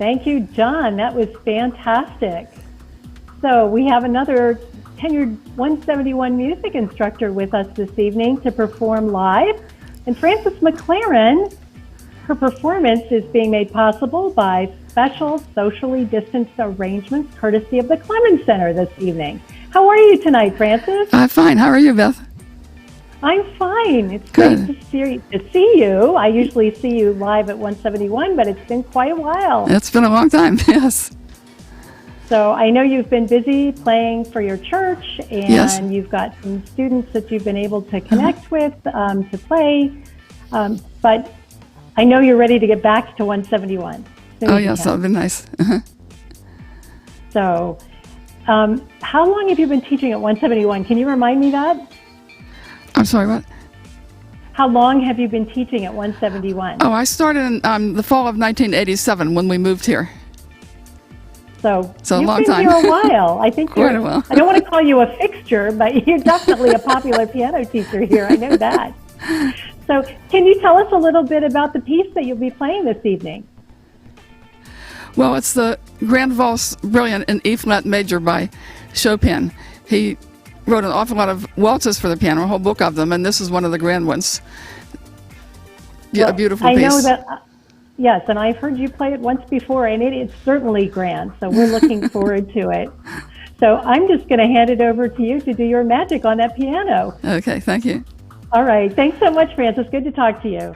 Thank you, John. That was fantastic. So we have another tenured 171 music instructor with us this evening to perform live. And Frances McLaren, her performance is being made possible by special socially distanced arrangements courtesy of the Clemens Center this evening. How are you tonight, Frances? I'm fine. How are you, Beth? I'm fine. It's Good. great to see you. I usually see you live at 171, but it's been quite a while. It's been a long time, yes. So I know you've been busy playing for your church, and Yes. you've got some students that you've been able to connect with to play. But I know you're ready to get back to 171. Oh, yes, that would be nice. So how long have you been teaching at 171? Can you remind me that? I'm sorry, what? How long have you been teaching at 171? Oh, I started in the fall of 1987 when we moved here. So a you've long been time. here a while. I think Quite you're, a while. I don't want to call you a fixture, but you're definitely a popular piano teacher here. I know that. So can you tell us a little bit about the piece that you'll be playing this evening? Well, it's the Grand Valse Brilliant in E flat major by Chopin. He wrote an awful lot of waltzes for the piano, a whole book of them, and this is one of the grand ones. Yeah, Well, a beautiful I piece. know that, yes, and I've heard you play it once before, and it is certainly grand, so we're looking forward to it. So I'm just going to hand it over to you to do your magic on that piano. Okay, thank you. All right. Thanks so much, Frances. Good to talk to you.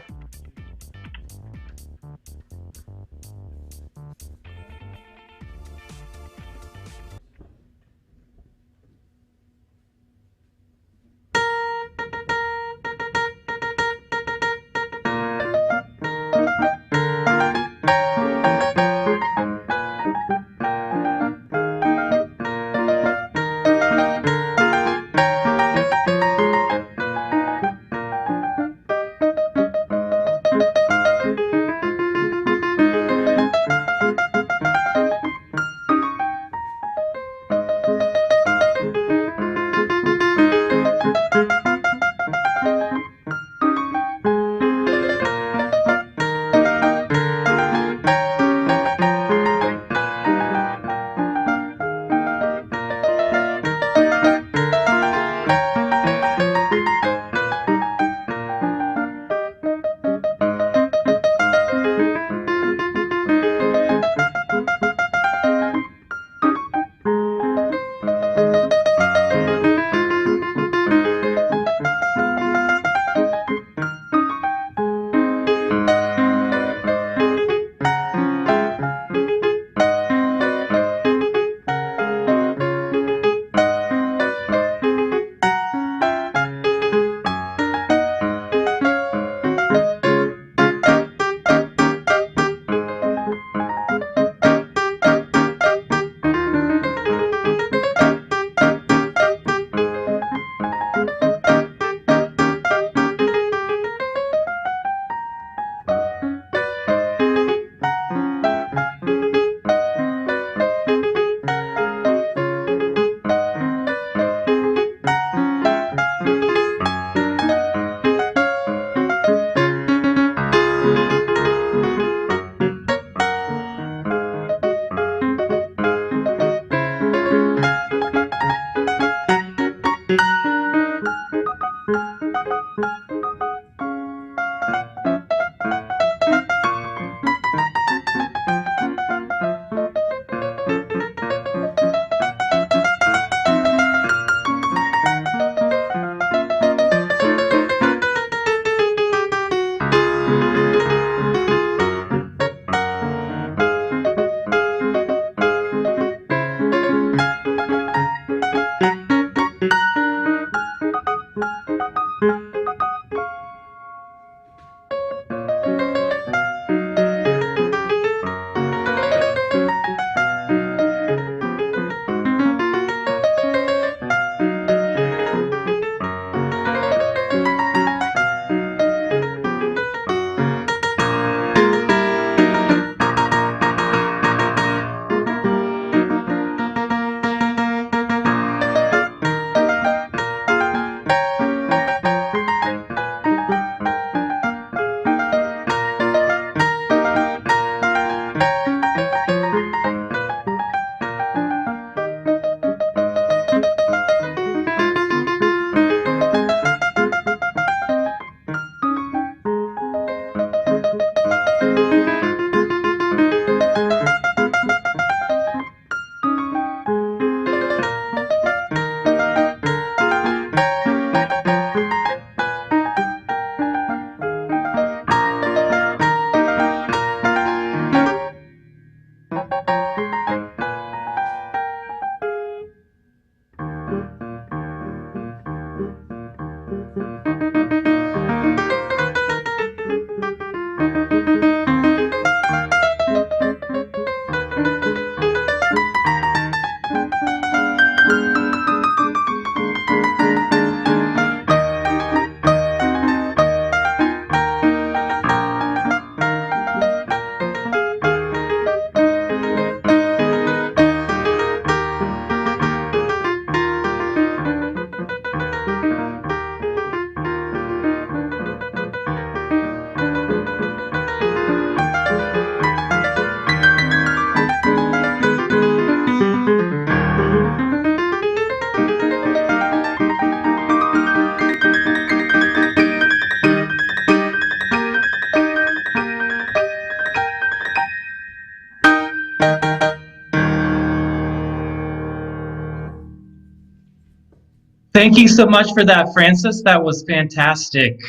Thank you so much for that, Francis. That was fantastic.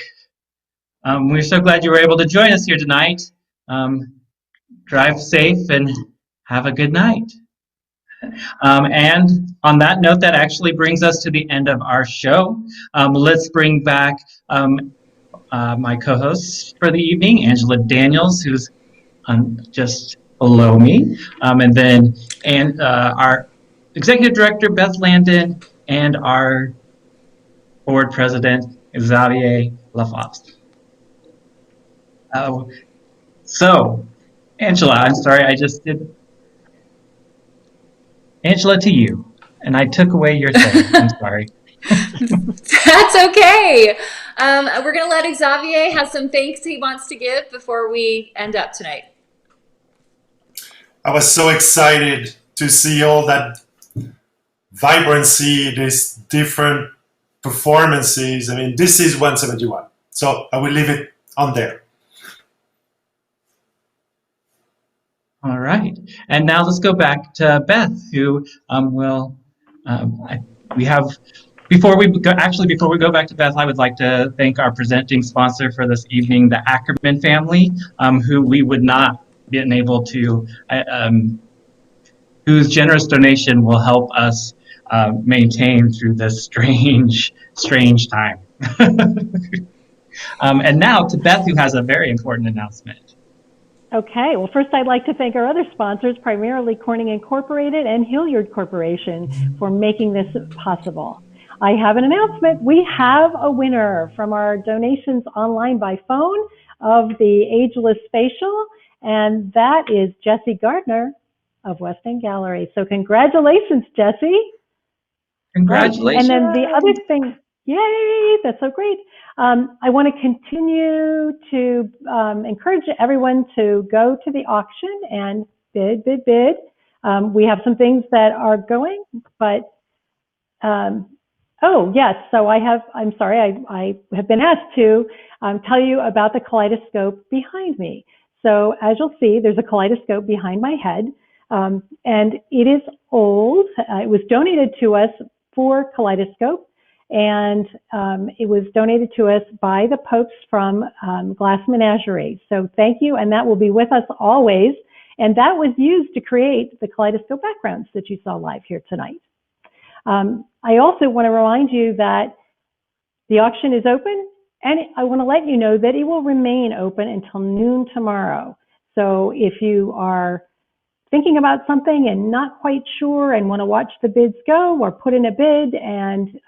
We're so glad you were able to join us here tonight. Drive safe and have a good night. And on that note, that actually brings us to the end of our show. Let's bring back my co-hosts for the evening, Angela Daniels, who's just below me, and our executive director, Beth Landin, and our board president, Xavier Lafosse. So, Angela, I'm sorry, I just did. Angela, to you. And I took away your thing. I'm sorry. That's okay. We're going to let Xavier have some thanks he wants to give before we end up tonight. I was so excited to see all that vibrancy, these different performances. I mean, this is 171. So I will leave it on there. All right. And now let's go back to Beth, who before we go back to Beth, I would like to thank our presenting sponsor for this evening, the Ackerman family, who we would not been able to, whose generous donation will help us maintain through this strange time. And now to Beth, who has a very important announcement. Okay, well, first I'd like to thank our other sponsors, primarily Corning Incorporated and Hilliard Corporation, for making this possible. I have an announcement. We have a winner from our donations online by phone of the Ageless Facial, and that is Jessie Gardner of West End Gallery. So congratulations, Jessie. Congratulations. And then the other thing, yay, that's so great. I want to continue to encourage everyone to go to the auction and bid. We have some things that are going, but oh yes, so I'm sorry, I have been asked to tell you about the kaleidoscope behind me. So as you'll see, there's a kaleidoscope behind my head, and it is old. It was donated to us for Kaleidoscope, and it was donated to us by the Popes from Glass Menagerie. So thank you, and that will be with us always. And that was used to create the kaleidoscope backgrounds that you saw live here tonight. I also want to remind you that the auction is open, and I want to let you know that it will remain open until noon tomorrow. So if you are thinking about something and not quite sure and want to watch the bids go or put in a bid and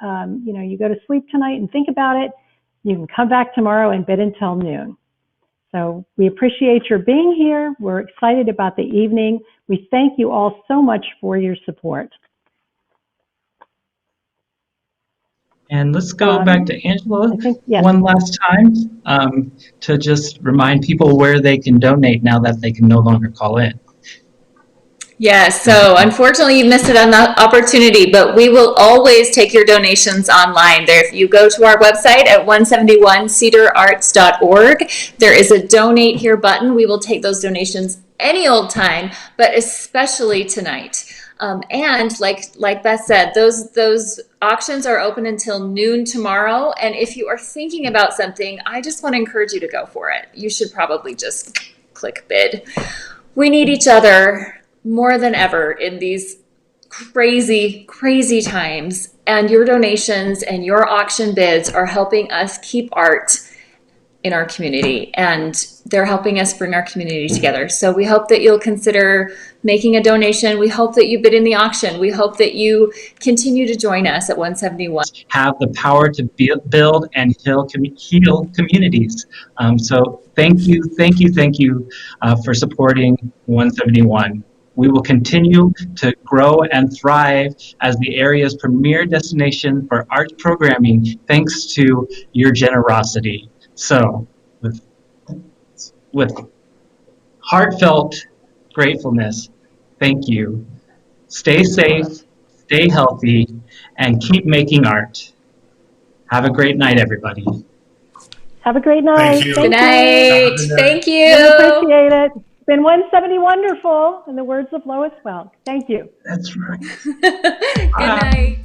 you go to sleep tonight and think about it, you can come back tomorrow and bid until noon. So we appreciate your being here. We're excited about the evening. We thank you all so much for your support. And let's go back to Angela yes. one last time to just remind people where they can donate now that they can no longer call in. Yes, so unfortunately you missed it on that opportunity, but we will always take your donations online. There, if you go to our website at 171cedararts.org, there is a donate here button. We will take those donations any old time, but especially tonight. And like Beth said, those auctions are open until noon tomorrow. And if you are thinking about something, I just want to encourage you to go for it. You should probably just click bid. We need each other more than ever in these crazy times, and your donations and your auction bids are helping us keep art in our community, and they're helping us bring our community together. So we hope that you'll consider making a donation. We hope that you bid in the auction. We hope that you continue to join us at 171. Have the power to build and heal communities. So thank you for supporting 171. We will continue to grow and thrive as the area's premier destination for arts programming, thanks to your generosity. So, with heartfelt gratefulness, thank you. Stay safe, stay healthy, and keep making art. Have a great night, everybody. Have a great night. Thank you. Good night. Thank you. We appreciate it. It's been 170 wonderful, in the words of Lois Welk. Thank you. That's right. Good night.